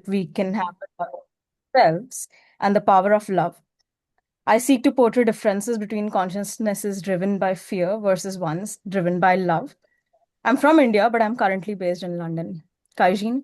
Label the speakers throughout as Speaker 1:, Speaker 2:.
Speaker 1: we can have with ourselves and the power of love. I seek to portray differences between consciousnesses driven by fear versus ones driven by love. I'm from India, but I'm currently based in London. Kaixin?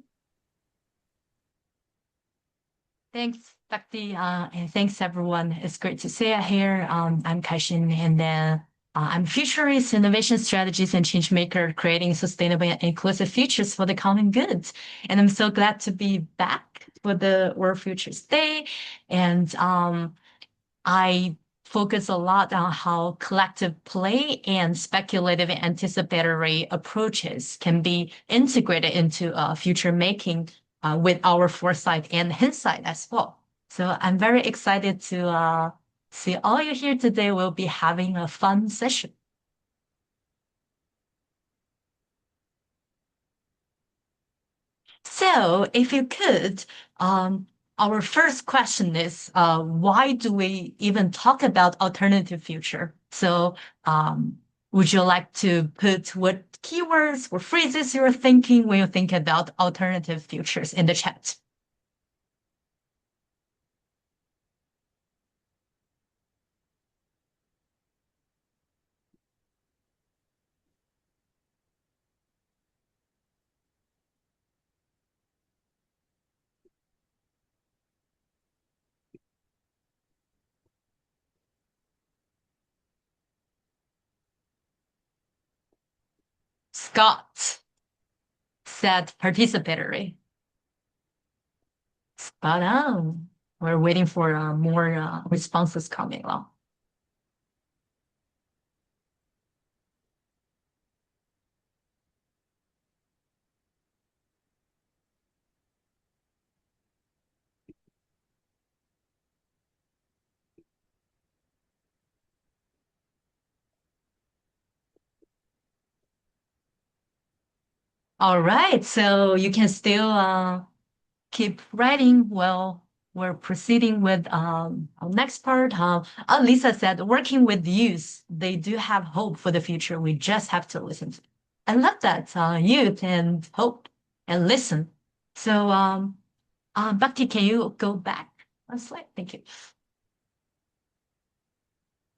Speaker 2: Thanks, Bhakti, and thanks everyone. It's great to see you here. I'm Kaixin, and then I'm futurist, innovation strategist, and change maker, creating sustainable and inclusive futures for the common good. And I'm so glad to be back for the World Futures Day. And I focus a lot on how collective play and speculative and anticipatory approaches can be integrated into future making with our foresight and hindsight as well. So I'm very excited to see all you here today. We'll be having a fun session. So if you could, our first question is, why do we even talk about alternative future? So would you like to put what keywords or phrases you're thinking when you think about alternative futures in the chat? Scott said participatory. Spot on. We're waiting for more responses coming along. All right, so you can still keep writing. Well, we're proceeding with our next part. Lisa said, working with youth, they do have hope for the future. We just have to listen to. I love that, youth and hope and listen. So, Bhakti, can you go back one slide? Thank you.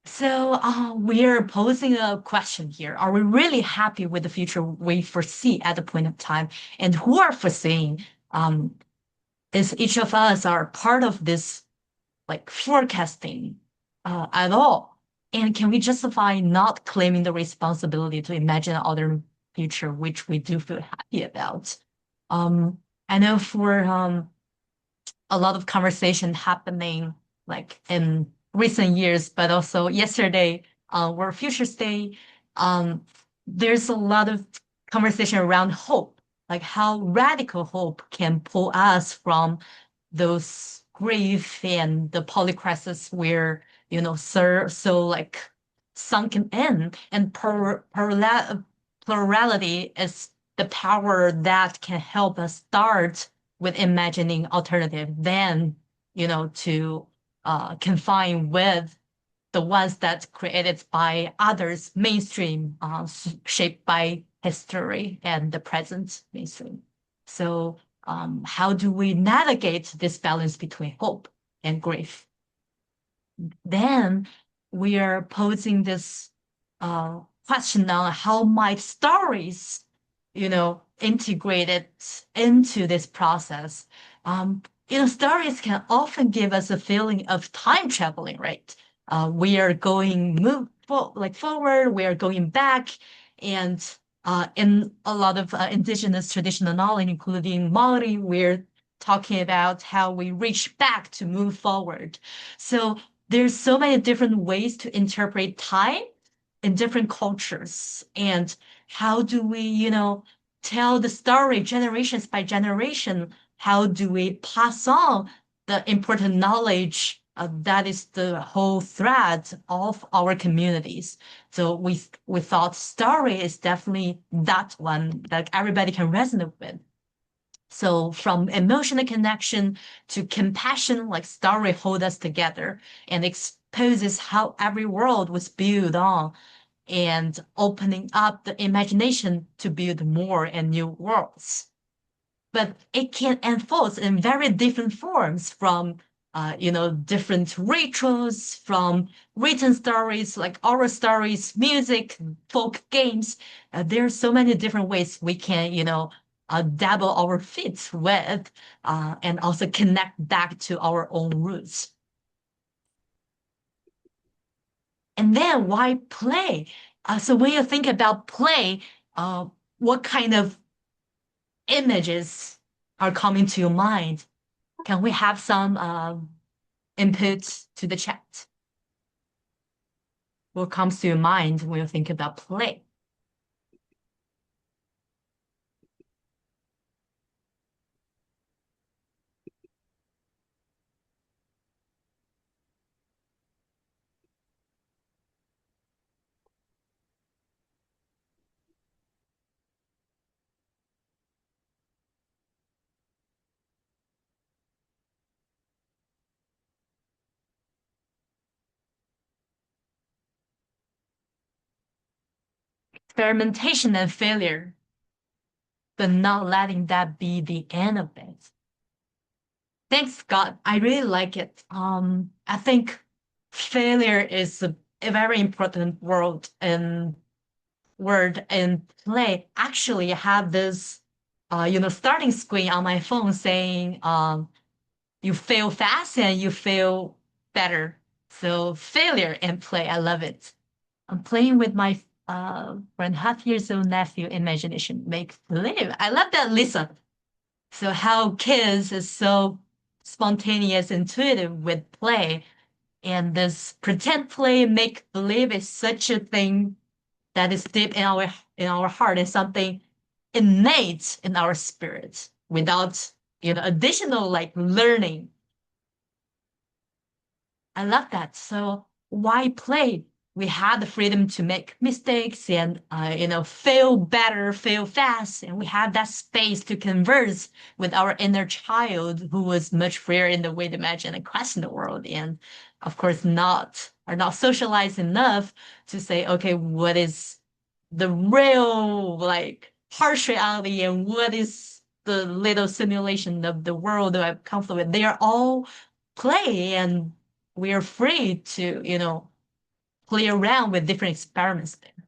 Speaker 2: So we're posing a question here. Are we really happy with the future we foresee at the point of time? And who are foreseeing? Is each of us are part of this like forecasting at all? And can we justify not claiming the responsibility to imagine other future, which we do feel happy about? I know for a lot of conversation happening like in recent years, but also yesterday, World Futures Day, there's a lot of conversation around hope, like how radical hope can pull us from those grief and the polycrisis where, so like sunken in, and plurality is the power that can help us start with imagining alternative than, to confine with the ones that created by others, mainstream, shaped by history and the present mainstream. So how do we navigate this balance between hope and grief? Then we are posing this question on how might stories, integrated into this process. Stories can often give us a feeling of time traveling, right? We are forward, we are going back, and in a lot of indigenous traditional knowledge, including Maori, we're talking about how we reach back to move forward. So there's so many different ways to interpret time in different cultures. And how do we, tell the story generations by generation? How do we pass on the important knowledge that is the whole thread of our communities? So we thought story is definitely that one that everybody can resonate with. So from emotional connection to compassion, like story hold us together and exposes how every world was built on, and opening up the imagination to build more and new worlds. but it can unfold in very different forms from different rituals, from written stories like oral stories, music, folk games. There are so many different ways we can, dabble our feet with, and also connect back to our own roots. And then why play? So when you think about play, what kind of images are coming to your mind? Can we have some input to the chat? What comes to your mind when you think about play? Experimentation and failure, but not letting that be the end of it. Thanks God, I really like it. I think failure is a very important word in play. Actually, I have this, starting screen on my phone saying, you fail fast and you fail better. So failure and play, I love it. I'm playing with my 1.5 years old nephew. Imagination makes believe. I love that, Lisa. So how kids is so spontaneous, intuitive with play, and this pretend play, make believe is such a thing that is deep in our heart and something innate in our spirits without additional like learning. I love that. So why play? We had the freedom to make mistakes and fail better, fail fast, and we had that space to converse with our inner child who was much freer in the way to imagine and question the world, and of course not socialized enough to say, okay, what is the real like harsh reality and what is the little simulation of the world that I've come with. They are all play and we are free to, play around with different experiments there.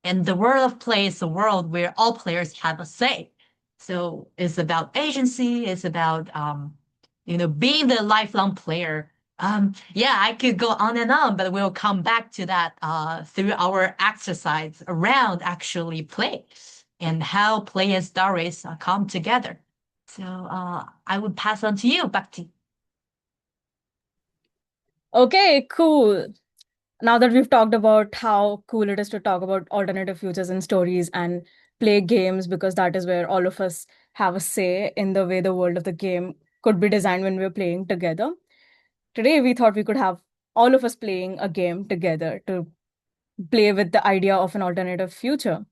Speaker 2: And the world of play is a world where all players have a say. So it's about agency, it's about being the lifelong player. Yeah, I could go on and on, but we'll come back to that through our exercise around actually play and how play and stories come together. So I would pass on to you, Bhakti.
Speaker 1: Okay, cool. Now that we've talked about how cool it is to talk about alternative futures and stories and play games, because that is where all of us have a say in the way the world of the game could be designed when we're playing together. Today, we thought we could have all of us playing a game together to play with the idea of an alternative future,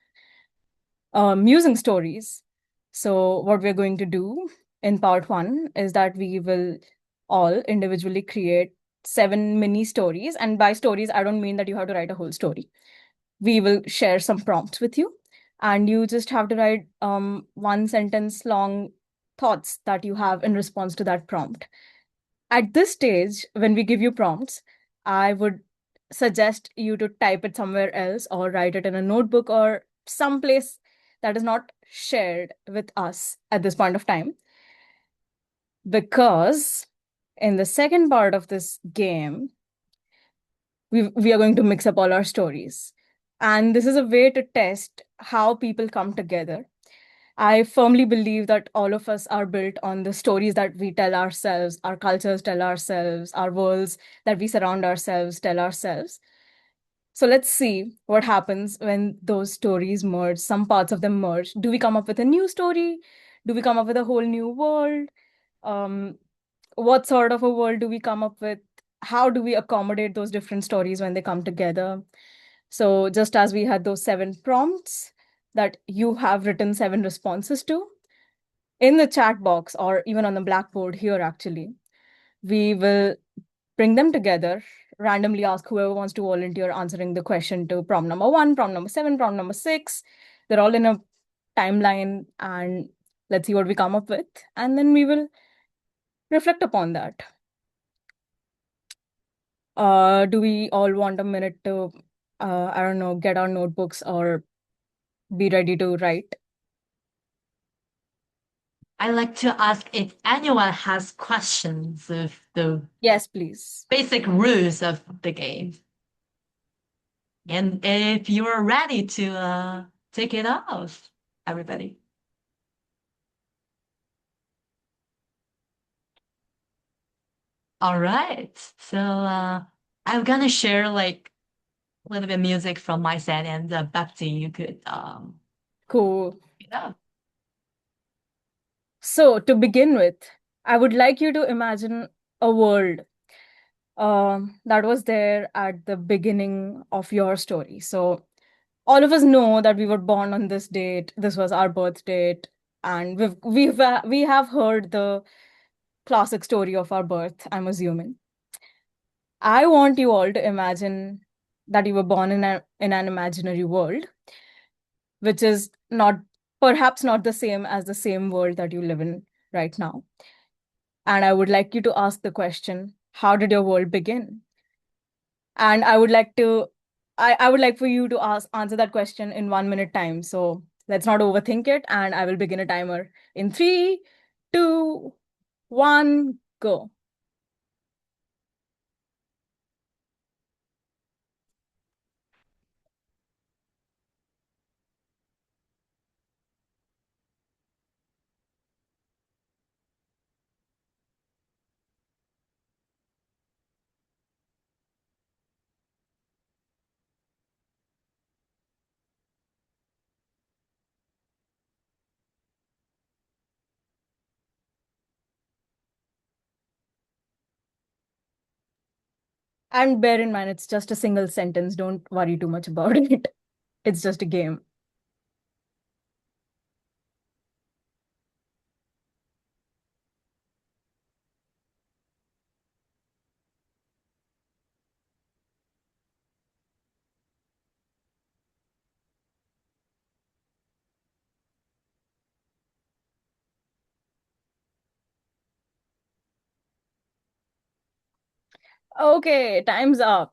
Speaker 1: using stories. So, what we're going to do in part one is that we will all individually create 7 mini stories. And by stories, I don't mean that you have to write a whole story. We will share some prompts with you, and you just have to write 1 sentence long thoughts that you have in response to that prompt. At this stage, when we give you prompts, I would suggest you to type it somewhere else or write it in a notebook or someplace that is not shared with us at this point of time. Because in the second part of this game, we are going to mix up all our stories. And this is a way to test how people come together. I firmly believe that all of us are built on the stories that we tell ourselves, our cultures tell ourselves, our worlds that we surround ourselves tell ourselves. So let's see what happens when those stories merge, some parts of them merge. Do we come up with a new story? Do we come up with a whole new world? Um, what sort of a world do we come up with? How do we accommodate those different stories when they come together? So, just as we had those 7 prompts that you have written 7 responses to, in the chat box or even on the blackboard here, actually, we will bring them together, randomly ask whoever wants to volunteer answering the question to prompt number 1, prompt number 7, prompt number 6. They're all in a timeline, and Let's see what we come up with, and then we will reflect upon that. Do we all want a minute to, I don't know, get our notebooks or be ready to write?
Speaker 2: I like to ask if anyone has questions of the
Speaker 1: Yes, please.
Speaker 2: basic rules of the game. And if you're ready to take it off, everybody. All right. So I'm gonna share like a little bit of music from my set and Bhakti, you could
Speaker 1: Cool.
Speaker 2: yeah.
Speaker 1: So, to begin with, I would like you to imagine a world that was there at the beginning of your story. So, all of us know that we were born on this date. This was our birth date, and we have heard the classic story of our birth, I'm assuming. I want you all to imagine that you were born in an imaginary world, which is not perhaps not the same as the same world that you live in right now. And I would like you to ask the question, how did your world begin? And I would like for you to answer that question in 1 minute time. So let's not overthink it. And I will begin a timer in three, two, one, go. And bear in mind, it's just a single sentence. Don't worry too much about it. It's just a game. Okay, time's up.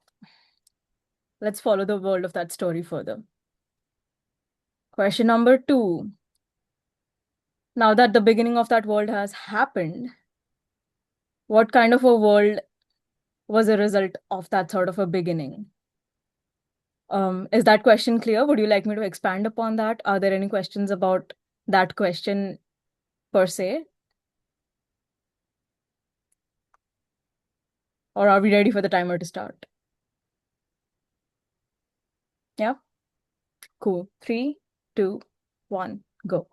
Speaker 1: Let's follow the world of that story further. Question number two. Now that the beginning of that world has happened, what kind of a world was a result of that sort of a beginning? Is that question clear? Would you like me to expand upon that? Are there any questions about that question per se? Or are we ready for the timer to start? Yeah? Cool. Three, two, one, go.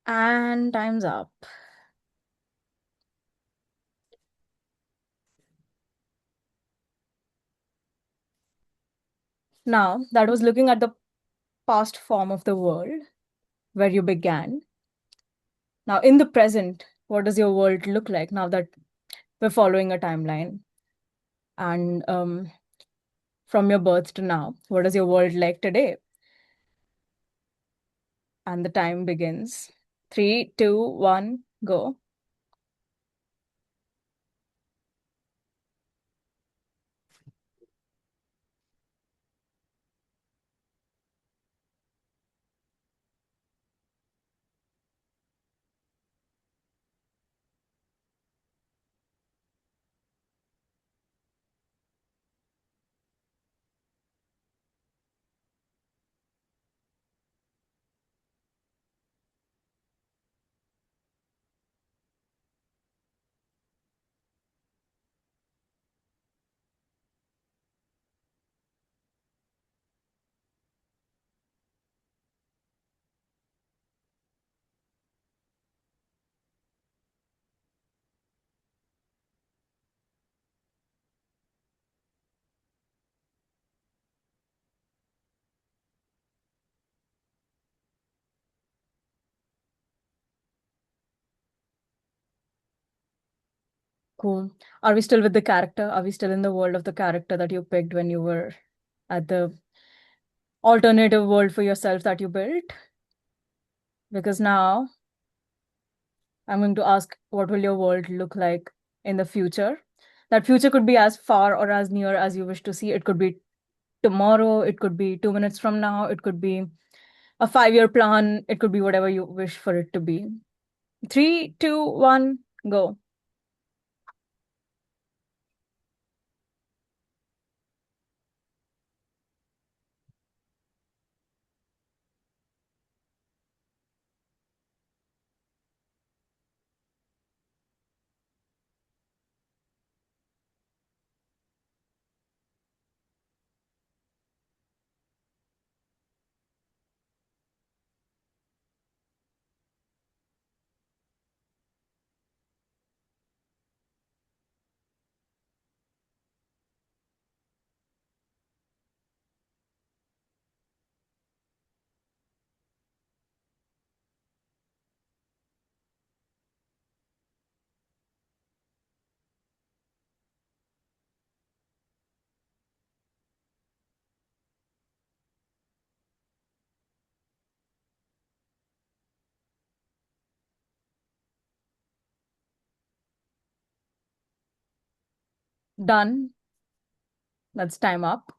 Speaker 1: And time's up. Now, that was looking at the past form of the world where you began. Now, in the present, what does your world look like now that we're following a timeline? And from your birth to now, what is your world like today? And the time begins. Three, two, one, go. Cool. Are we still with the character? Are we still in the world of the character that you picked when you were at the alternative world for yourself that you built? Because now I'm going to ask, what will your world look like in the future? That future could be as far or as near as you wish to see. It could be tomorrow, it could be 2 minutes from now, it could be a 5 year plan, it could be whatever you wish for it to be. Three, two, one, go. Done. That's time up.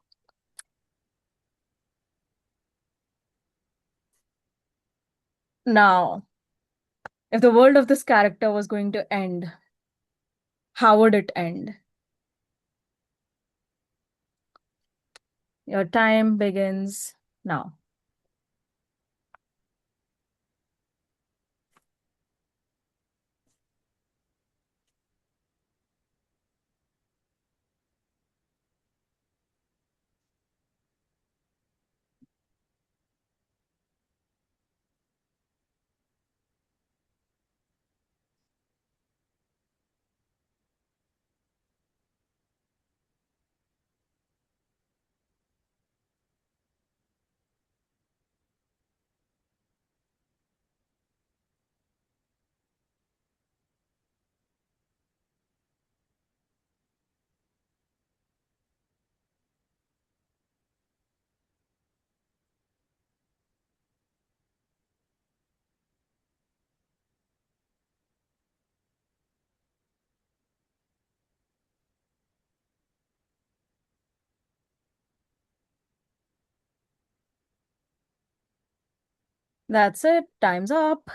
Speaker 1: Now, if the world of this character was going to end, how would it end? Your time begins now. That's it. Time's up.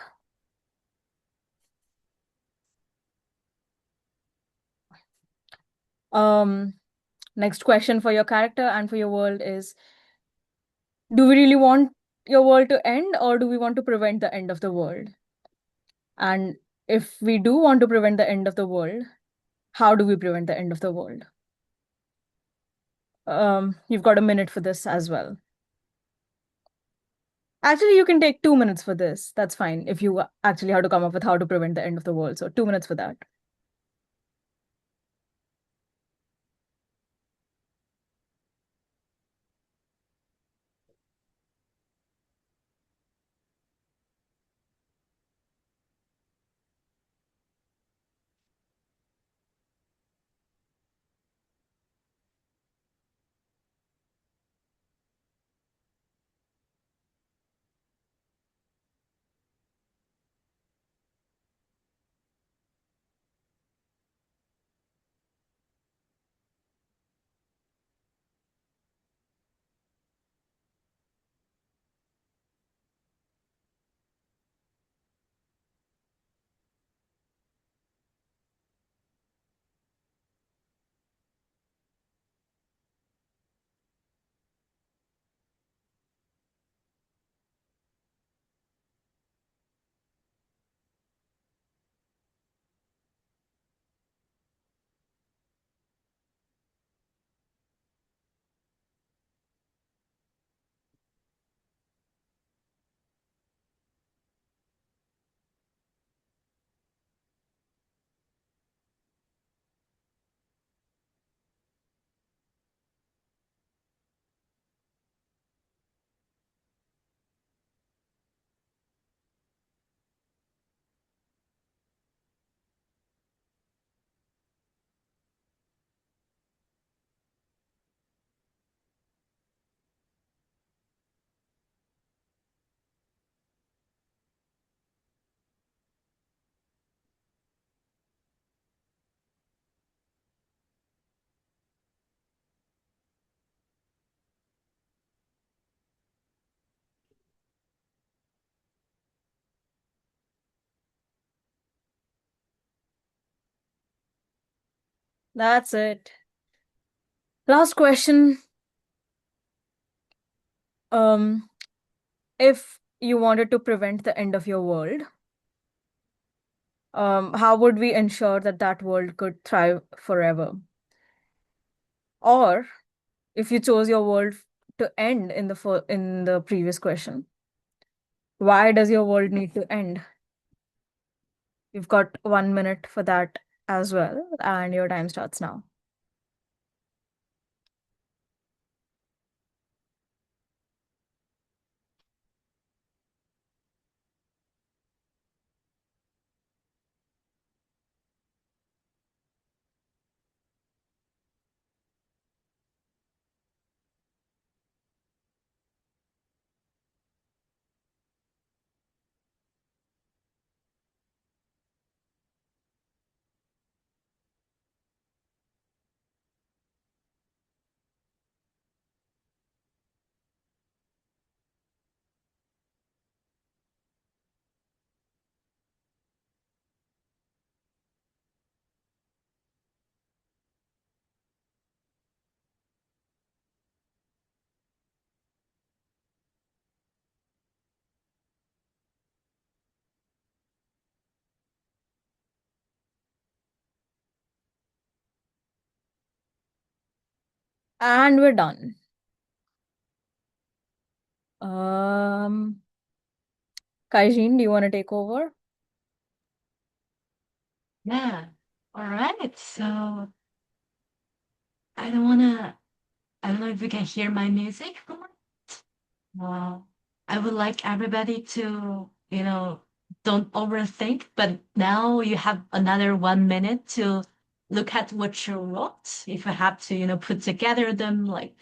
Speaker 1: Um, Next question for your character and for your world is, do we really want your world to end, or do we want to prevent the end of the world? And if we do want to prevent the end of the world, how do we prevent the end of the world? You've got a minute for this as well. Actually, you can take 2 minutes for this. That's fine if you actually have to come up with how to prevent the end of the world. So 2 minutes for that. That's it. Last question. Um, if you wanted to prevent the end of your world, how would we ensure that that world could thrive forever? Or if you chose your world to end in the previous question, why does your world need to end? You've got 1 minute for that as well, and your time starts now. And we're done. Um, Kaijin, do you want to take over?
Speaker 2: Yeah. All right. So I don't wanna. I don't know if you can hear my music. Well, I would like everybody to, don't overthink, but now you have another 1 minute to look at what you wrote. If you have to, put together them like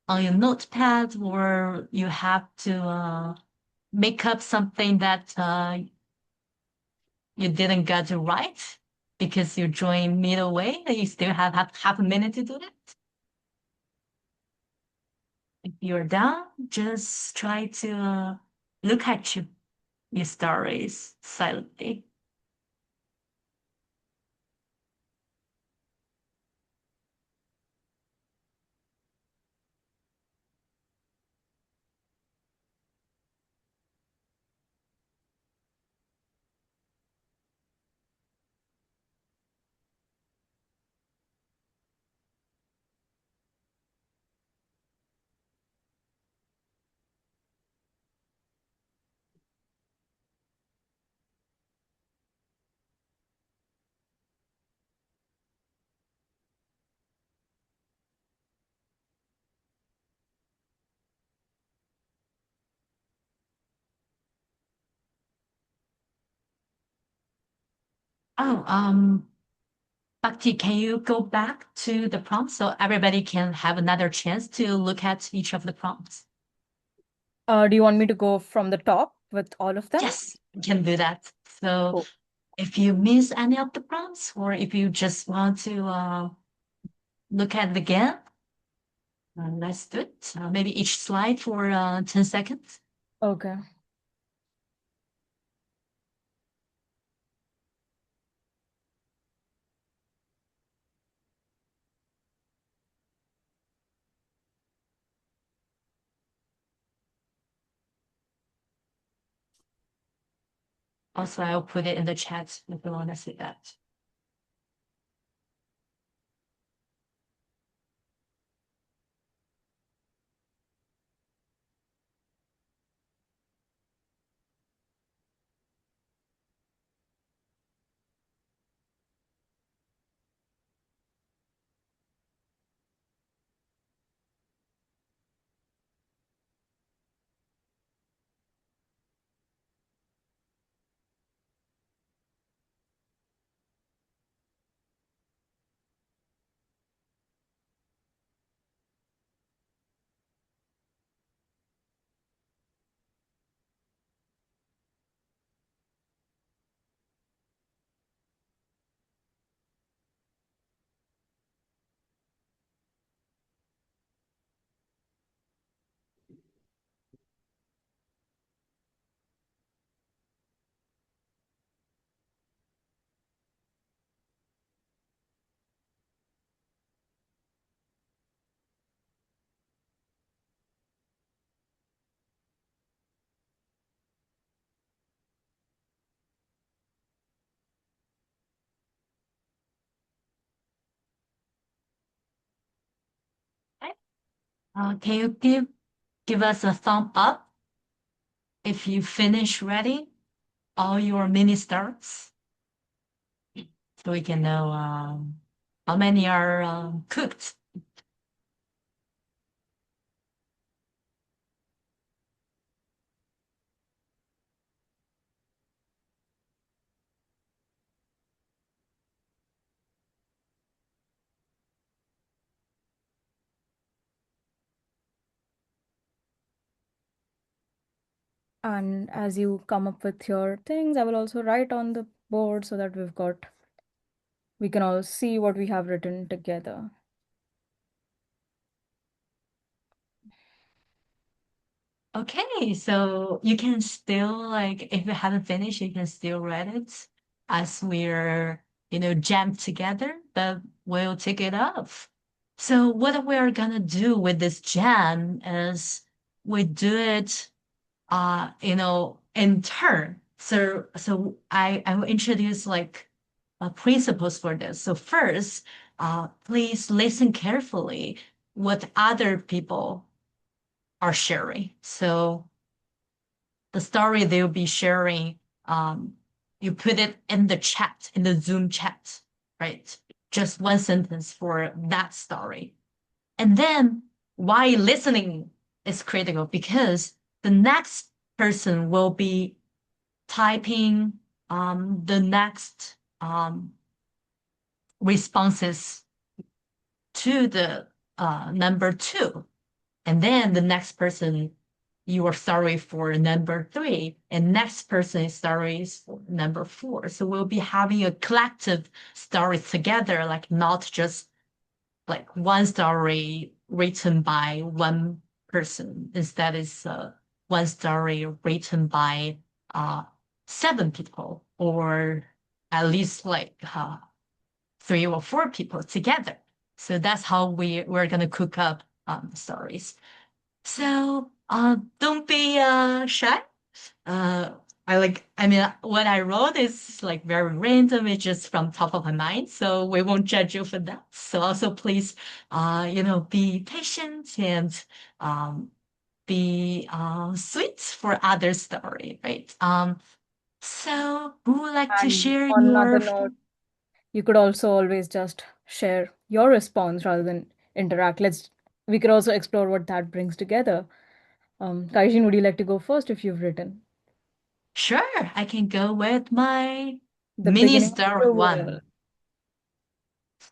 Speaker 2: on your notepad, or you have to make up something that you didn't get to write because you joined middle way and you still have half a minute to do that. If you're done, just try to look at your stories silently. Oh, Bhakti, can you go back to the prompts so everybody can have another chance to look at each of the prompts?
Speaker 1: Do you want me to go from the top with all of them?
Speaker 2: Yes, we can do that. So
Speaker 1: Cool.
Speaker 2: if you miss any of the prompts, or if you just want to look at it again, let's do it. Maybe each slide for 10 seconds.
Speaker 1: Okay.
Speaker 2: Also, I'll put it in the chat if you want to see that. Can you give us a thumb up if you finish reading all your mini stars so we can know how many are cooked?
Speaker 1: And as you come up with your things, I will also write on the board so that we can all see what we have written together.
Speaker 2: Okay, so you can still like if you haven't finished, you can still read it as we're jammed together, but we'll take it off. So what we're gonna do with this jam is we do it in turn. So I will introduce like principles for this. So first, please listen carefully what other people are sharing. So the story they'll be sharing, you put it in the chat, in the Zoom chat, right? Just one sentence for that story. And then why listening is critical because the next person will be typing the next responses to the number two. And then the next person, you are sorry for number three, and next person is sorry for number four. So we'll be having a collective story together, like not just like one story written by one person. Instead, it's one story written by uh, seven people, or at least like three or four people together. So that's how we're gonna cook up stories. So don't be shy. Uh, I mean, what I wrote is like very random. It's just from top of my mind. So we won't judge you for that. So also please, be patient and um, be sweet for other story, right? So who would like to
Speaker 1: And
Speaker 2: share
Speaker 1: on another
Speaker 2: your
Speaker 1: note, you could also always just share your response rather than interact. We could also explore what that brings together. Kaijin, would you like to go first if you've written
Speaker 2: Sure, I can go with my
Speaker 1: the
Speaker 2: mini
Speaker 1: beginning of
Speaker 2: star
Speaker 1: the
Speaker 2: one.
Speaker 1: world?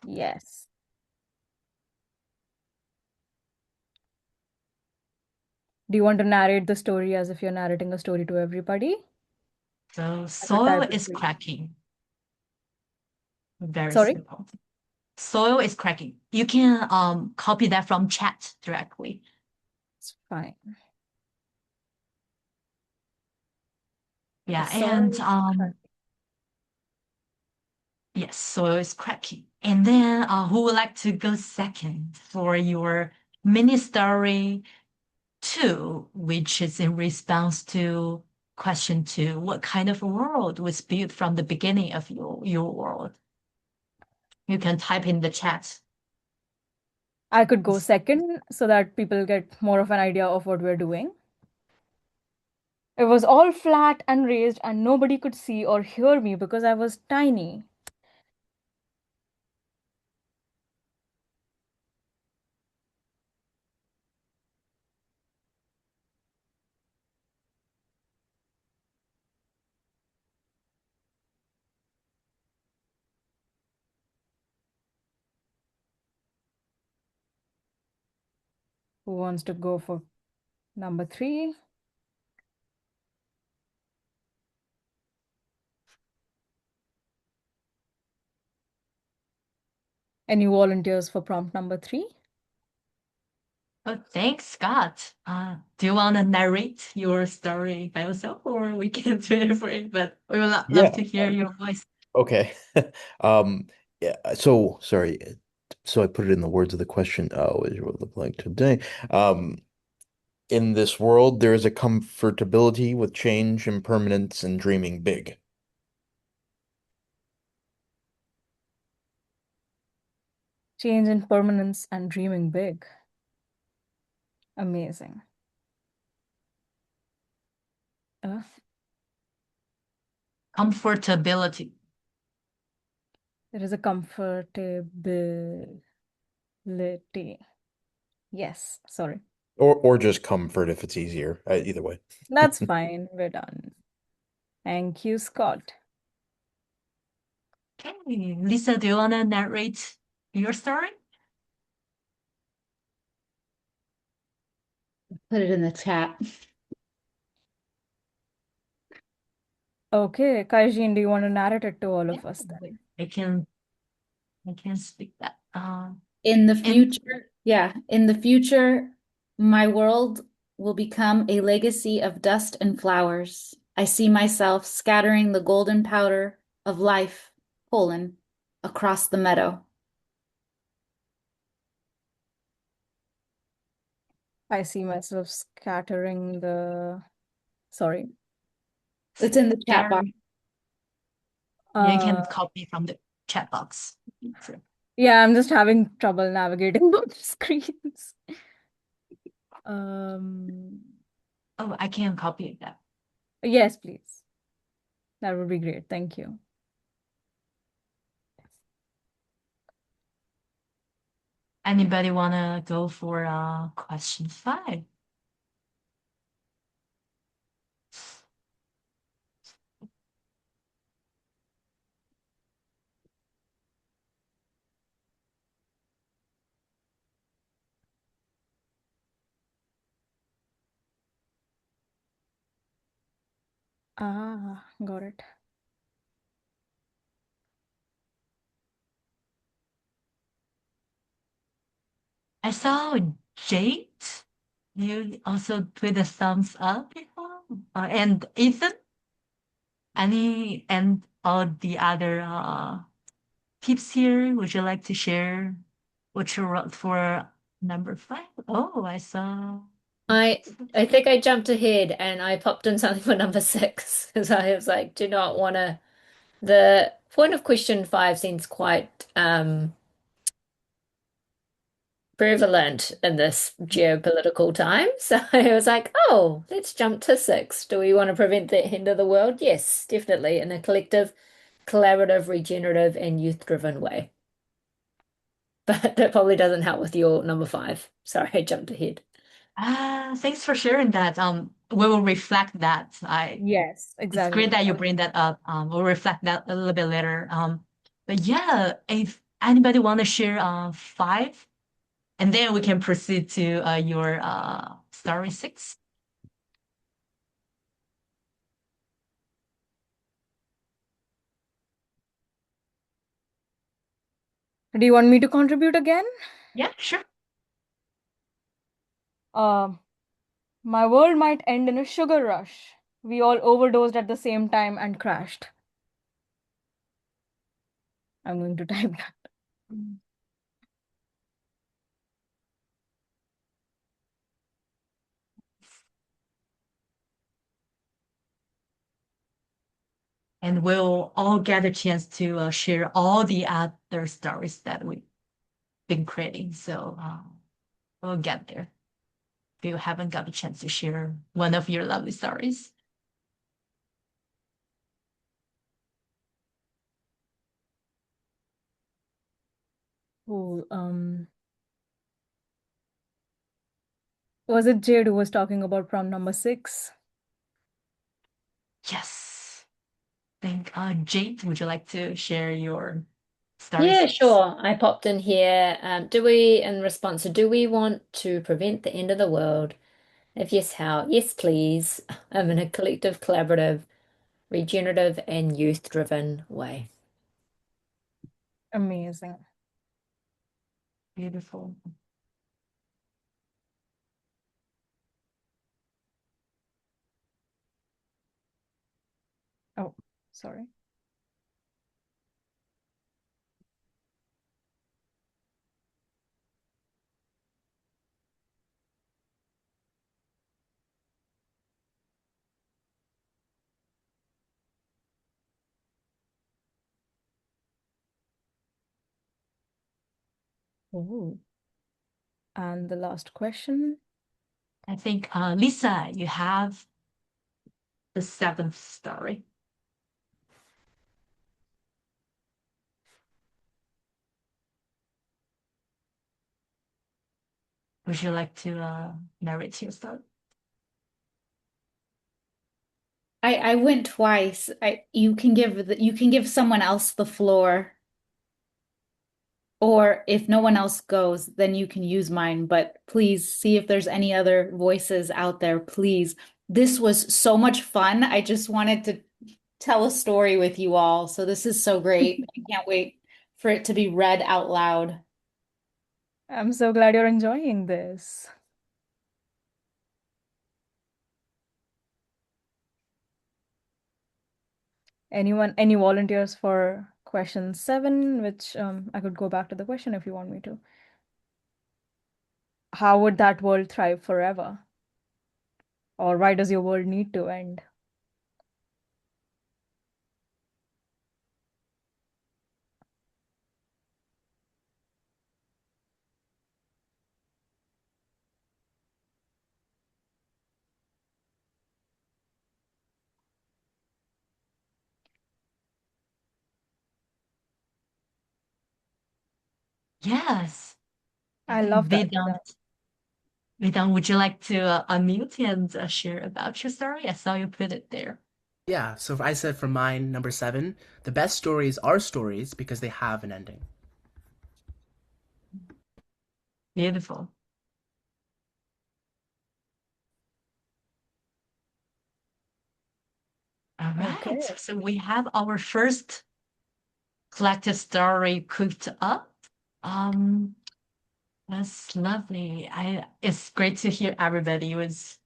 Speaker 1: Yes. Do you want to narrate the story as if you're narrating a story to everybody?
Speaker 2: So
Speaker 1: I could
Speaker 2: soil
Speaker 1: type it
Speaker 2: is
Speaker 1: for you.
Speaker 2: cracking. Very
Speaker 1: Sorry?
Speaker 2: simple. Soil is cracking. You can copy that from chat directly.
Speaker 1: It's fine. The
Speaker 2: Yeah, and
Speaker 1: soil is cracked.
Speaker 2: yes, soil is cracking. And then who would like to go second for your mini story two, which is in response to question two, what kind of world was built from the beginning of your world? You can type in the chat.
Speaker 1: I could go second so that people get more of an idea of what we're doing. It was all flat and raised, and nobody could see or hear me because I was tiny. Who wants to go for number three? Any volunteers for prompt number three?
Speaker 2: Oh, thanks, Scott. Do you want to narrate your story by yourself, or we can do it for you? But we would love
Speaker 3: Yeah.
Speaker 2: to hear your voice.
Speaker 3: Okay. Um, yeah, so sorry. So I put it in the words of the question. What does your world look like today? Um, in this world, there is a comfortability with change, impermanence, and dreaming big.
Speaker 1: Change in permanence and dreaming big. Amazing. Uh,
Speaker 2: Comfortability.
Speaker 1: there is a comfortability. Yes, sorry.
Speaker 3: Or just comfort if it's easier. Either way.
Speaker 1: That's fine. We're done. Thank you, Scott.
Speaker 2: Okay, Lisa, do you want to narrate your story?
Speaker 4: Put it in the chat.
Speaker 1: Okay, Kaixin, do you want to narrate it to all of us then?
Speaker 2: I can speak that.
Speaker 4: In the
Speaker 2: And
Speaker 4: future, in the future, my world will become a legacy of dust and flowers. I see myself scattering the golden powder of life, across the meadow.
Speaker 1: I see myself scattering sorry.
Speaker 4: It's in the chat box.
Speaker 2: Gary, you
Speaker 1: Uh,
Speaker 2: can copy from the chat box.
Speaker 1: yeah, I'm just having trouble navigating both screens. Um,
Speaker 2: Oh, I can copy that.
Speaker 1: yes, please. That would be great. Thank you.
Speaker 2: Anybody wanna go for question 5?
Speaker 1: Got it.
Speaker 2: I saw Jade. You also put a thumbs up before, and Ethan. Any and all the other tips here? Would you like to share what you wrote for number 5? Oh, I saw.
Speaker 4: I think I jumped ahead and I popped in something for number 6 because I was like, do not want to. The point of question 5 seems quite prevalent in this geopolitical time. So I was like, oh, let's jump to 6. Do we want to prevent the end of the world? Yes, definitely, in a collective, collaborative, regenerative, and youth-driven way. But that probably doesn't help with your number 5. Sorry, I jumped ahead.
Speaker 2: Thanks for sharing that. We will reflect that.
Speaker 1: Yes,
Speaker 2: It's great
Speaker 1: exactly.
Speaker 2: that you bring that up. We'll reflect that a little bit later. But yeah, if anybody want to share 5, and then we can proceed to your story 6.
Speaker 1: Do you want me to contribute again?
Speaker 2: Yeah, sure.
Speaker 1: Uh, my world might end in a sugar rush. We all overdosed at the same time and crashed. I'm going to type that.
Speaker 2: And we'll all get a chance to share all the other stories that we've been creating. So we'll get there. If you haven't got a chance to share one of your lovely stories.
Speaker 1: Oh, was it Jade who was talking about prompt number 6?
Speaker 2: Yes. I think Jade, would you like to share your story
Speaker 4: Yeah,
Speaker 2: 6?
Speaker 4: sure. I popped in here. In response to, do we want to prevent the end of the world? If yes, how? Yes, please. I'm in a collective, collaborative, regenerative, and youth-driven way.
Speaker 1: Amazing.
Speaker 2: Beautiful.
Speaker 1: Oh, sorry. Oh. And the last question.
Speaker 2: I think, Lisa, you have the seventh story. Would you like to narrate your story?
Speaker 5: I went twice. You can give someone else the floor, or if no one else goes, then you can use mine. But please see if there's any other voices out there, please. This was so much fun. I just wanted to tell a story with you all. So this is so great. I can't wait for it to be read out loud.
Speaker 1: I'm so glad you're enjoying this. Any volunteers for question 7, which I could go back to the question if you want me to. How would that world thrive forever? Or why does your world need to end?
Speaker 2: Yes. I
Speaker 1: I
Speaker 2: think
Speaker 1: love that. Yeah.
Speaker 2: Vedant, would you like to unmute and share about your story? I saw you put it there.
Speaker 6: Yeah, so I said for mine, number 7, the best stories are stories because they have an ending.
Speaker 2: Beautiful. All right.
Speaker 1: Okay.
Speaker 2: So we have our first collective story cooked up. That's lovely. It's great to hear everybody was,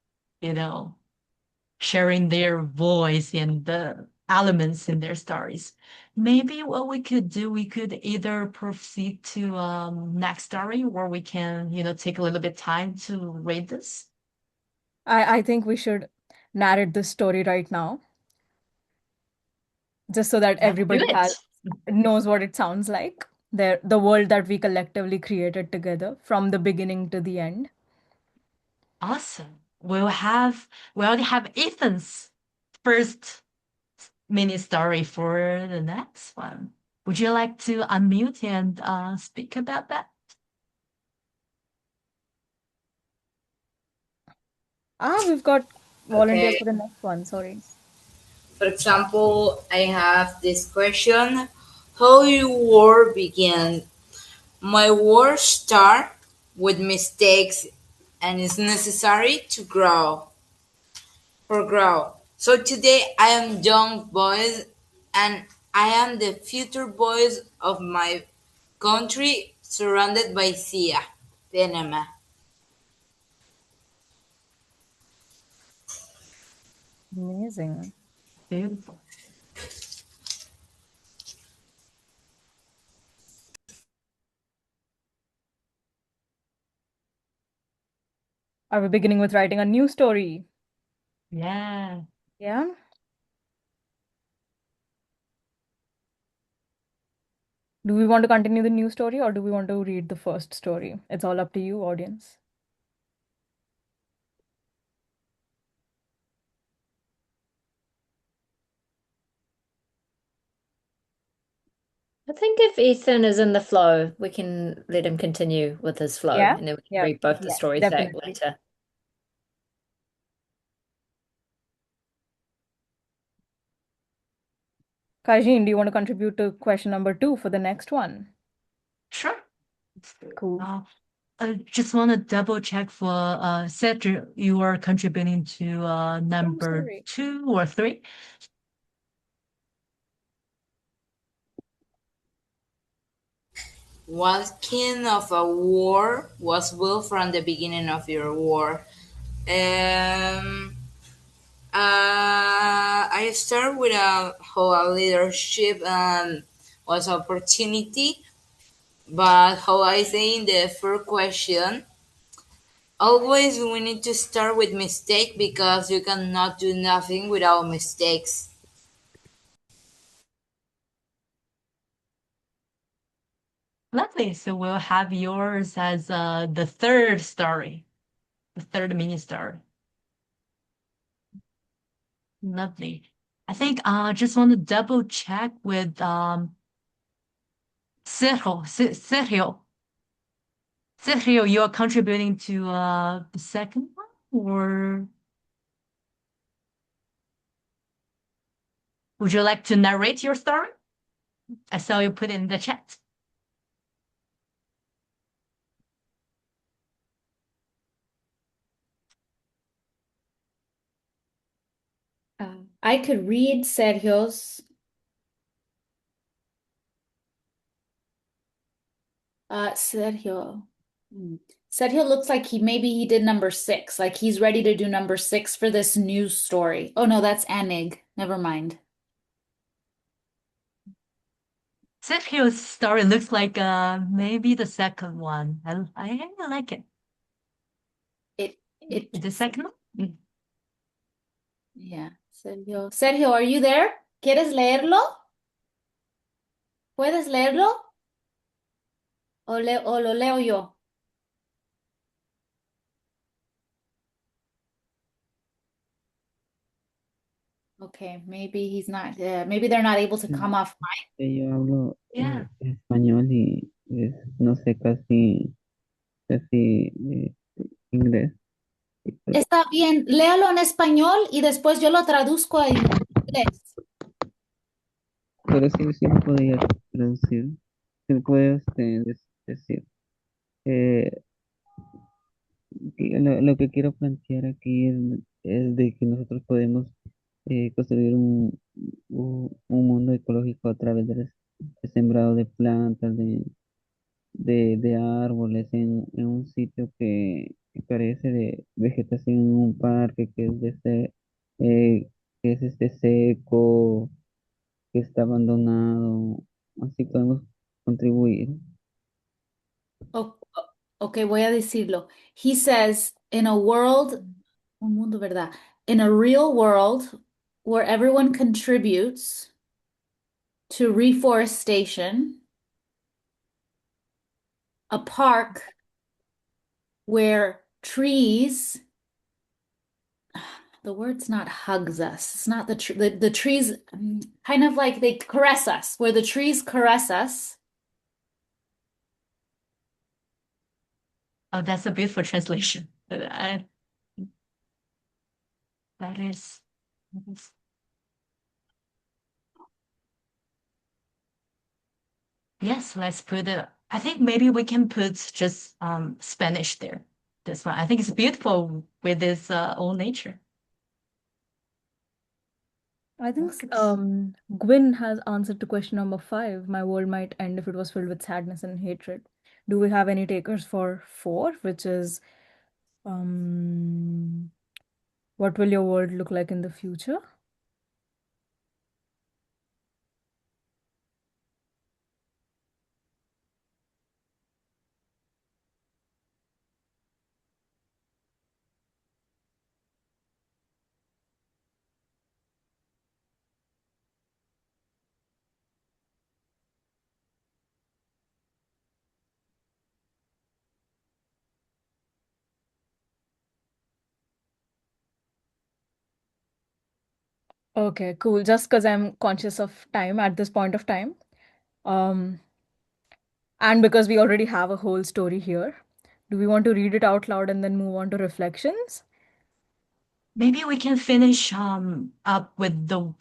Speaker 2: sharing their voice and the elements in their stories. Maybe what we could do, we could either proceed to next story, or we can, take a little bit time to read this.
Speaker 1: I think we should narrate this story right now, just so that
Speaker 2: Let's do
Speaker 1: everybody
Speaker 2: it.
Speaker 1: knows what it sounds like. The world that we collectively created together from the beginning to the end.
Speaker 2: Awesome. We already have Ethan's first mini story for the next one. Would you like to unmute and speak about that?
Speaker 1: We've got volunteers
Speaker 7: Okay.
Speaker 1: for the next one. Sorry.
Speaker 7: For example, I have this question. How your war began? My war start with mistakes and is necessary to grow. For grow. So today I am young boys and I am the future boys of my country surrounded by sea. Panama.
Speaker 1: Amazing.
Speaker 2: Beautiful.
Speaker 1: Are we beginning with writing a new story?
Speaker 2: Yeah.
Speaker 1: Yeah. Do we want to continue the new story or do we want to read the first story? It's all up to you, audience.
Speaker 4: I think if Ethan is in the flow, we can let him continue with his flow,
Speaker 1: Yeah?
Speaker 4: and then we can
Speaker 1: Yeah.
Speaker 4: read both the
Speaker 1: Yeah,
Speaker 4: stories back
Speaker 1: definitely.
Speaker 4: later.
Speaker 1: Kaixin, do you want to contribute to question number 2 for the next one?
Speaker 2: Sure.
Speaker 1: Cool.
Speaker 2: I just want to double check for Cedric, you are contributing to number
Speaker 1: sorry.
Speaker 2: 2 or 3?
Speaker 7: What kind of a war was built from the beginning of your war? I start with how a leadership was opportunity, but how I say in the first question, always we need to start with mistake because you cannot do nothing without mistakes.
Speaker 2: Lovely. So we'll have yours as the third story. the third mini star. Lovely. I think I just want to double check with Sergio. Sergio, you are contributing to the second one, or would you like to narrate your story? I saw you put it in the chat.
Speaker 5: I could read Sergio's. Sergio. Sergio looks like maybe he did number 6. Like he's ready to do number 6 for this news story. Oh no, that's Anig. Never mind.
Speaker 2: Sergio's story looks like maybe the second one. I like it. The second one?
Speaker 5: Yeah, Sergio. Sergio, are you there? ¿Quieres leerlo? ¿Puedes leerlo? O lo leo yo. Okay, maybe he's not, maybe they're not able to come off mic.
Speaker 8: Yo hablo
Speaker 2: Yeah.
Speaker 8: español y no sé casi inglés.
Speaker 5: Está bien, léalo en español y después yo lo traduzco en inglés.
Speaker 8: Pero sí lo podía traducir. Si me puedes decir. Eh, lo que quiero plantear aquí es de que nosotros podemos construir un mundo ecológico a través del sembrado de plantas, de árboles en un sitio que carece de vegetación, en un parque que es seco, que está abandonado. Así podemos contribuir.
Speaker 5: Okay, voy a decirlo. He says, in a world, un mundo, ¿verdad? In a real world where everyone contributes to reforestation, a park where trees, the word's not hugs us. It's not the trees kind of like they caress us, where the trees caress us.
Speaker 2: Oh, that's a beautiful translation. That is. Yes, let's put it. I think maybe we can put just Spanish there. This one. I think it's beautiful with this old nature.
Speaker 1: I think Gwyn has answered to question number 5. My world might end if it was filled with sadness and hatred. Do we have any takers for 4, which is what will your world look like in the future? Okay, cool. Just because I'm conscious of time at this point of time. And because we already have a whole story here, do we want to read it out loud and then move on to reflections?
Speaker 2: Maybe we can finish up with the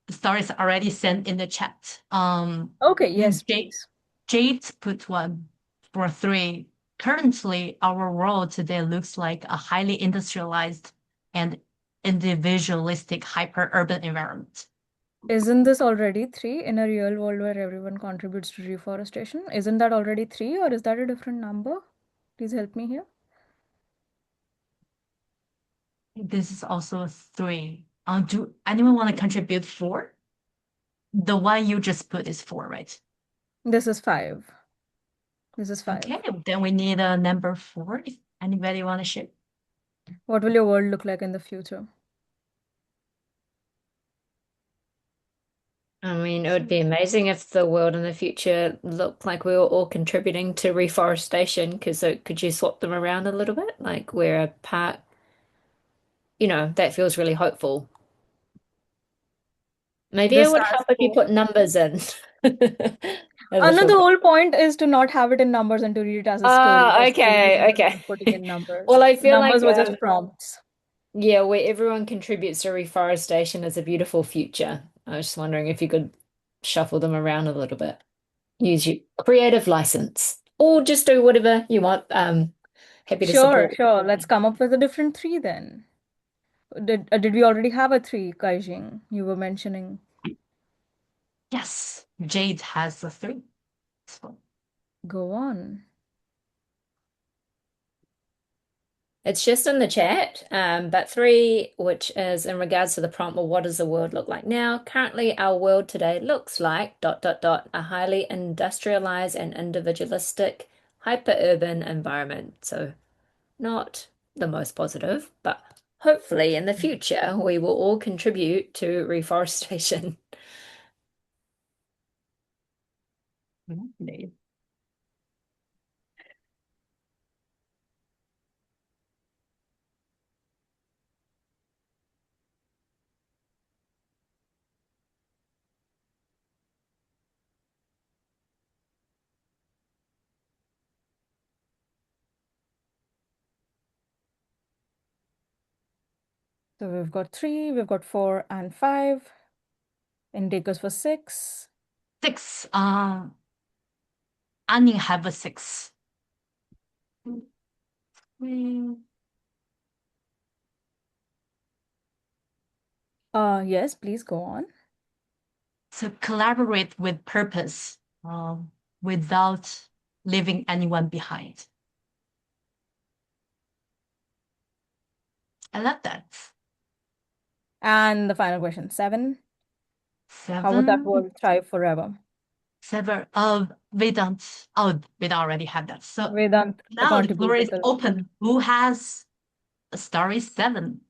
Speaker 2: stories already sent in the chat.
Speaker 1: Okay, yes,
Speaker 2: Jade,
Speaker 1: please.
Speaker 2: Jade put one for 3. Currently, our world today looks like a highly industrialized and individualistic hyper-urban environment.
Speaker 1: Isn't this already 3 in a real world where everyone contributes to reforestation? Isn't that already 3 or is that a different number? Please help me here.
Speaker 2: This is also a 3. Do anyone want to contribute 4? The one you just put is 4, right?
Speaker 1: This is 5. This is 5.
Speaker 2: Okay, then we need a number 4. If anybody want to share.
Speaker 1: What will your world look like in the future?
Speaker 4: I mean, it would be amazing if the world in the future looked like we were all contributing to reforestation, because could you swap them around a little bit? Like where a part, that feels really hopeful. Maybe it
Speaker 1: Just
Speaker 4: would
Speaker 1: as
Speaker 4: help if you
Speaker 1: for
Speaker 4: put numbers in a
Speaker 1: no,
Speaker 4: little
Speaker 1: the
Speaker 4: bit.
Speaker 1: whole point is to not have it in numbers and to read it as a story.
Speaker 4: Ah,
Speaker 1: That's the
Speaker 4: okay,
Speaker 1: reason
Speaker 4: okay.
Speaker 1: of putting in
Speaker 4: Well,
Speaker 1: numbers.
Speaker 4: I
Speaker 1: The
Speaker 4: feel like
Speaker 1: numbers were just prompts.
Speaker 4: yeah, where everyone contributes to reforestation is a beautiful future. I was just wondering if you could shuffle them around a little bit. Use your creative license, or just do whatever you want. Happy to
Speaker 1: Sure,
Speaker 4: support.
Speaker 1: sure. Let's come up with a different three then. Did we already have a three, Kaixin? You were mentioning.
Speaker 2: Yes, Jade has a 3. So,
Speaker 1: Go on.
Speaker 4: It's just in the chat, but three, which is in regards to the prompt, well, what does the world look like now? Currently, our world today looks like dot dot dot a highly industrialized and individualistic hyper-urban environment. So not the most positive, but hopefully in the future we will all contribute to reforestation.
Speaker 2: lovely.
Speaker 1: So we've got three, we've got four and five. And take us for six.
Speaker 2: 6. Annie have a 6. Mm,
Speaker 1: Yes, please go on.
Speaker 2: To collaborate with purpose, without leaving anyone behind. I love that.
Speaker 1: And the final question, seven. How would that
Speaker 2: 7.
Speaker 1: world thrive forever?
Speaker 2: 7. We don't already have that. So
Speaker 1: Vedant
Speaker 2: now the floor is
Speaker 1: contributed a lot.
Speaker 2: open. Who has a story 7?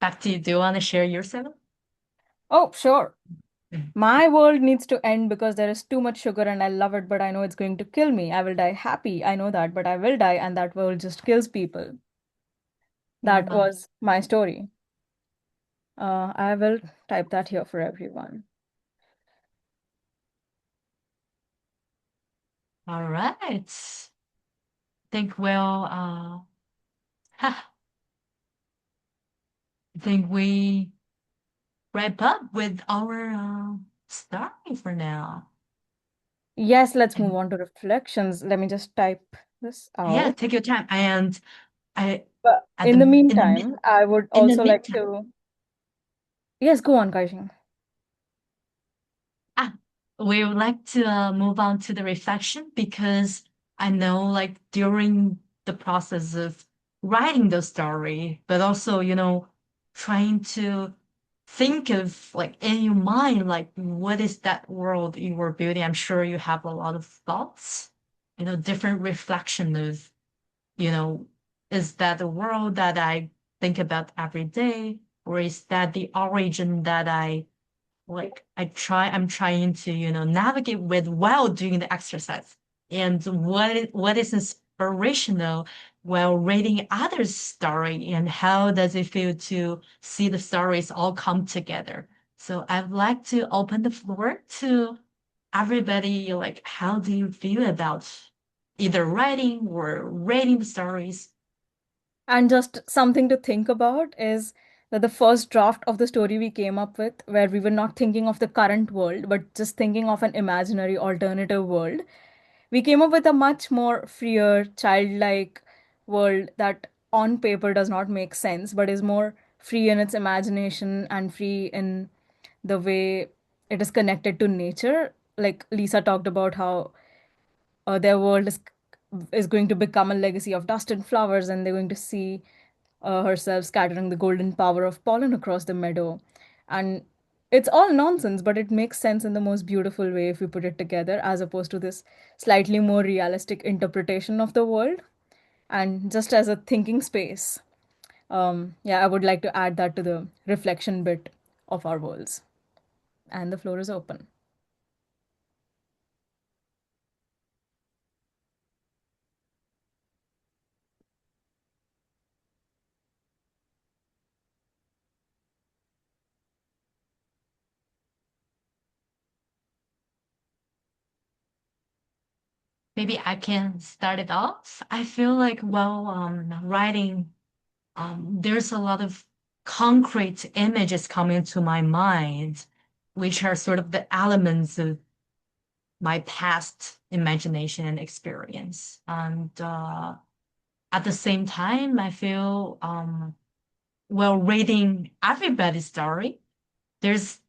Speaker 2: Bhakti, do you want to share your 7?
Speaker 1: Oh, sure. My world needs to end because there is too much sugar and I love it, but I know it's going to kill me. I will die happy. I know that, but I will die, and that world just kills people. That was my story. I will type that here for everyone.
Speaker 2: All right. Think we'll I think we wrap up with our story for now.
Speaker 1: Yes, let's move
Speaker 2: And
Speaker 1: on to reflections. Let me just type this
Speaker 2: yeah,
Speaker 1: out.
Speaker 2: take your time. And I
Speaker 1: But
Speaker 2: at
Speaker 1: in the
Speaker 2: the in the
Speaker 1: meantime, I would
Speaker 2: in the
Speaker 1: also like
Speaker 2: meantime,
Speaker 1: to. Yes, go on, Kaixin.
Speaker 2: ah, we would like to move on to the reflection because I know like during the process of writing the story, but also, trying to think of like in your mind, like what is that world you were building? I'm sure you have a lot of thoughts, different reflection of, you know, is that the world that I think about every day, or is that the origin that I'm trying to, navigate with while doing the exercise. And what is inspirational while reading others' story, and how does it feel to see the stories all come together? So I'd like to open the floor to everybody, like how do you feel about either writing or reading the stories?
Speaker 1: And just something to think about is that the first draft of the story we came up with, where we were not thinking of the current world, but just thinking of an imaginary alternative world, we came up with a much more freer, childlike world that on paper does not make sense, but is more free in its imagination and free in the way it is connected to nature. Like Lisa talked about how their world is going to become a legacy of dust and flowers, and they're going to see herself scattering the golden power of pollen across the meadow. And it's all nonsense, but it makes sense in the most beautiful way if we put it together, as opposed to this slightly more realistic interpretation of the world. And just as a thinking space, yeah, I would like to add that to the reflection bit of our worlds. And the floor is open.
Speaker 2: Maybe I can start it off. I feel like while writing, there's a lot of concrete images coming to my mind, which are sort of the elements of my past imagination and experience. And at the same time, I feel while reading everybody's story, there's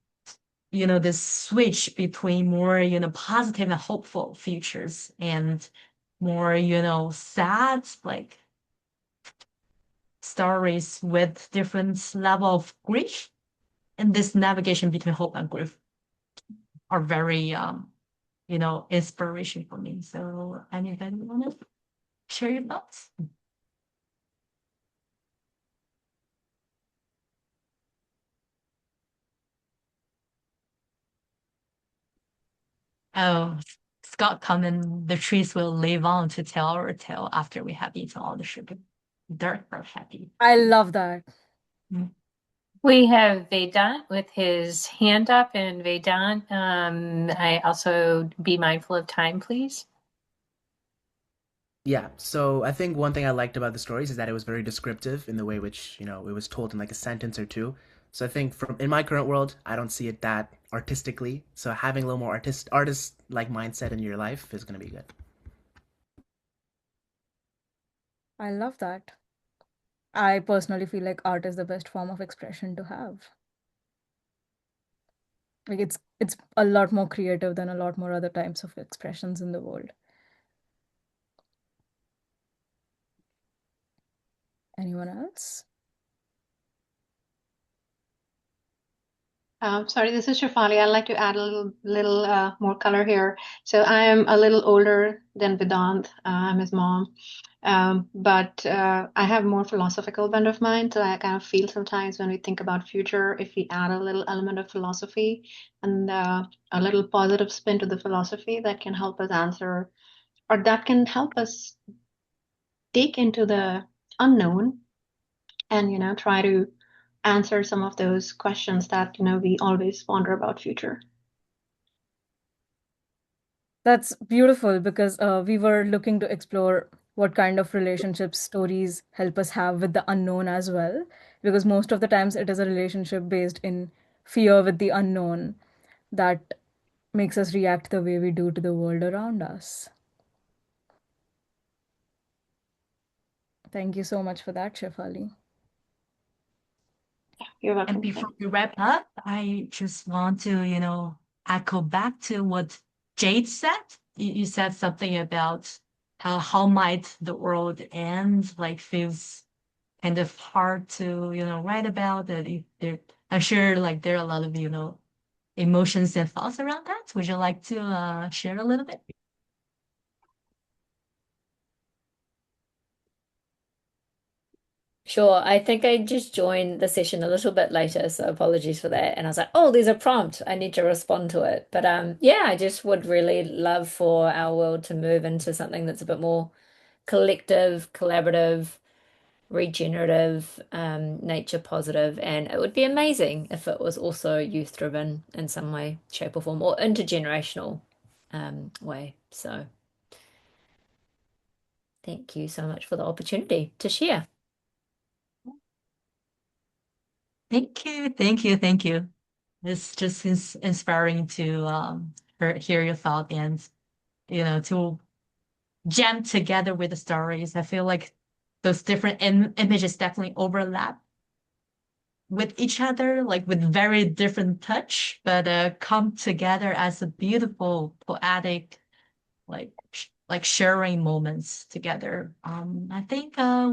Speaker 2: this switch between more positive and hopeful futures and more sad like stories with different level of grief, and this navigation between hope and grief are very inspiration for me. So anybody want to share your thoughts? Oh, Scott comment, the trees will live on to tell our tale after we have eaten all the sugar. They're happy.
Speaker 1: I love that.
Speaker 9: We have Vedant with his hand up, and Vedant, I also be mindful of time, please.
Speaker 6: Yeah, so I think one thing I liked about the stories is that it was very descriptive in the way which, it was told in like a sentence or two. So I think from in my current world, I don't see it that artistically. So having a little more artist like mindset in your life is going to be good.
Speaker 1: I love that. I personally feel like art is the best form of expression to have. Like it's a lot more creative than a lot more other types of expressions in the world. Anyone else?
Speaker 10: Sorry, this is Shafali. I'd like to add a little more color here. So I am a little older than Vedant. I'm his mom. But I have more philosophical bent of mind. So I kind of feel sometimes when we think about future, if we add a little element of philosophy and a little positive spin to the philosophy, that can help us answer, or that can help us dig into the unknown and try to answer some of those questions that we always wonder about future.
Speaker 1: That's beautiful because we were looking to explore what kind of relationships stories help us have with the unknown as well. Because most of the times it is a relationship based in fear with the unknown that makes us react the way we do to the world around us. Thank you so much for that, Shefali.
Speaker 10: You're welcome.
Speaker 2: And before we wrap up, I just want to, echo back to what Jade said. You said something about how might the world end, like feels kind of hard to, write about that. I'm sure like there are a lot of, emotions and thoughts around that. Would you like to share a little bit?
Speaker 4: Sure. I think I just joined the session a little bit later, so apologies for that. And I was like, oh, there's a prompt. I need to respond to it. But yeah, I just would really love for our world to move into something that's a bit more collective, collaborative, regenerative, nature positive, and it would be amazing if it was also youth driven in some way, shape, or form, or intergenerational way. So thank you so much for the opportunity to share.
Speaker 2: Thank you, thank you, thank you. It's just inspiring to hear your thought and to jam together with the stories. I feel like those different images definitely overlap with each other, like with very different touch, but come together as a beautiful poetic, like sharing moments together. I think like,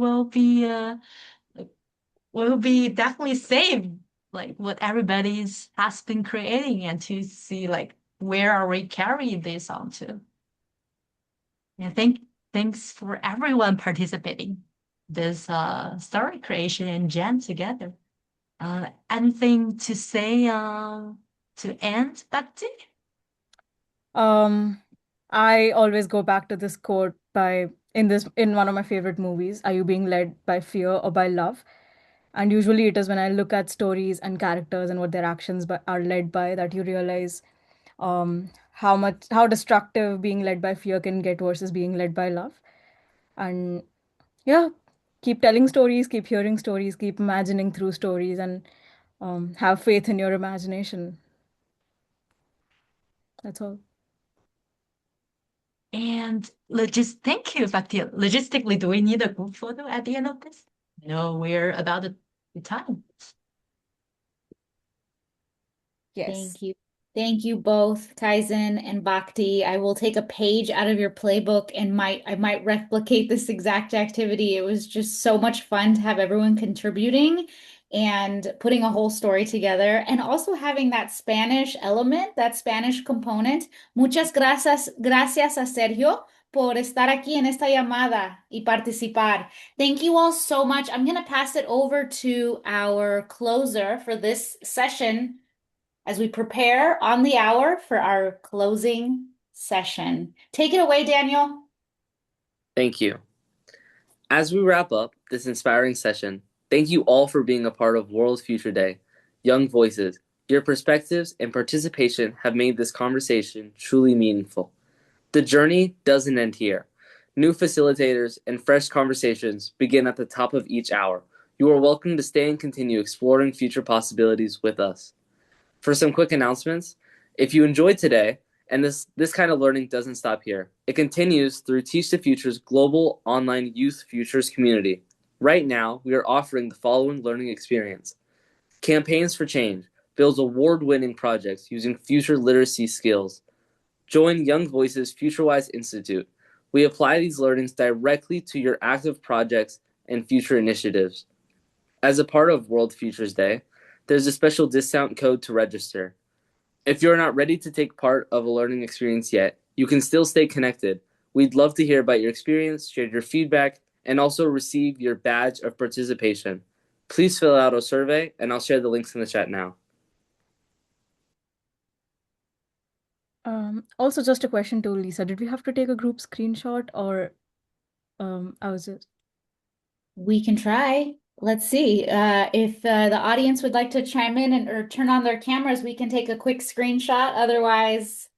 Speaker 2: we'll be definitely saved like what everybody's has been creating and to see like where are we carrying this on to. And thanks for everyone participating this story creation and jam together. Anything to say to end, Bhakti?
Speaker 1: I always go back to this quote in one of my favorite movies, Are you being led by fear or by love? And usually it is when I look at stories and characters and what their actions are led by that you realize how destructive being led by fear can get versus being led by love. And yeah, keep telling stories, keep hearing stories, keep imagining through stories, and have faith in your imagination. That's all.
Speaker 2: And thank you, Bhakti. Logistically, do we need a group photo at the end of this? No, we're about the time.
Speaker 1: Yes.
Speaker 5: Thank you. Thank you both, Kaixin and Bhakti. I will take a page out of your playbook and I might replicate this exact activity. It was just so much fun to have everyone contributing and putting a whole story together and also having that Spanish element, that Spanish component. Muchas gracias, gracias a Sergio por estar aquí en esta llamada y participar. Thank you all so much. I'm going to pass it over to our closer for this session as we prepare on the hour for our closing session. Take it away, Daniel.
Speaker 11: Thank you. As we wrap up this inspiring session, thank you all for being a part of World Future Day. Young voices, your perspectives and participation have made this conversation truly meaningful. The journey doesn't end here. New facilitators and fresh conversations begin at the top of each hour. You are welcome to stay and continue exploring future possibilities with us. For some quick announcements, if you enjoyed today, and this kind of learning doesn't stop here, it continues through Teach the Future's global online youth futures community. Right now, we are offering the following learning experience. Campaigns for Change builds award-winning projects using future literacy skills. Join Young Voices FutureWise Institute. We apply these learnings directly to your active projects and future initiatives. As a part of World Futures Day, there's a special discount code to register. If you're not ready to take part of a learning experience yet, you can still stay connected. We'd love to hear about your experience, share your feedback, and also receive your badge of participation. Please fill out a survey, and I'll share the links in the chat now.
Speaker 1: Also, just a question to Lisa. Did we have to take a group screenshot or I was just...
Speaker 5: We can try. Let's see. If the audience would like to chime in or turn on their cameras, we can take a quick screenshot. Otherwise,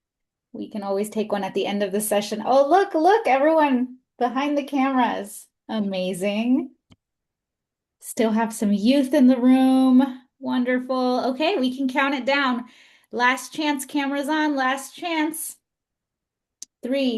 Speaker 5: we can always take one at the end of the session. Oh, look, everyone behind the cameras. Amazing. Still have some youth in the room. Wonderful. Okay, we can count it down. Last chance, cameras on. Last chance. 3,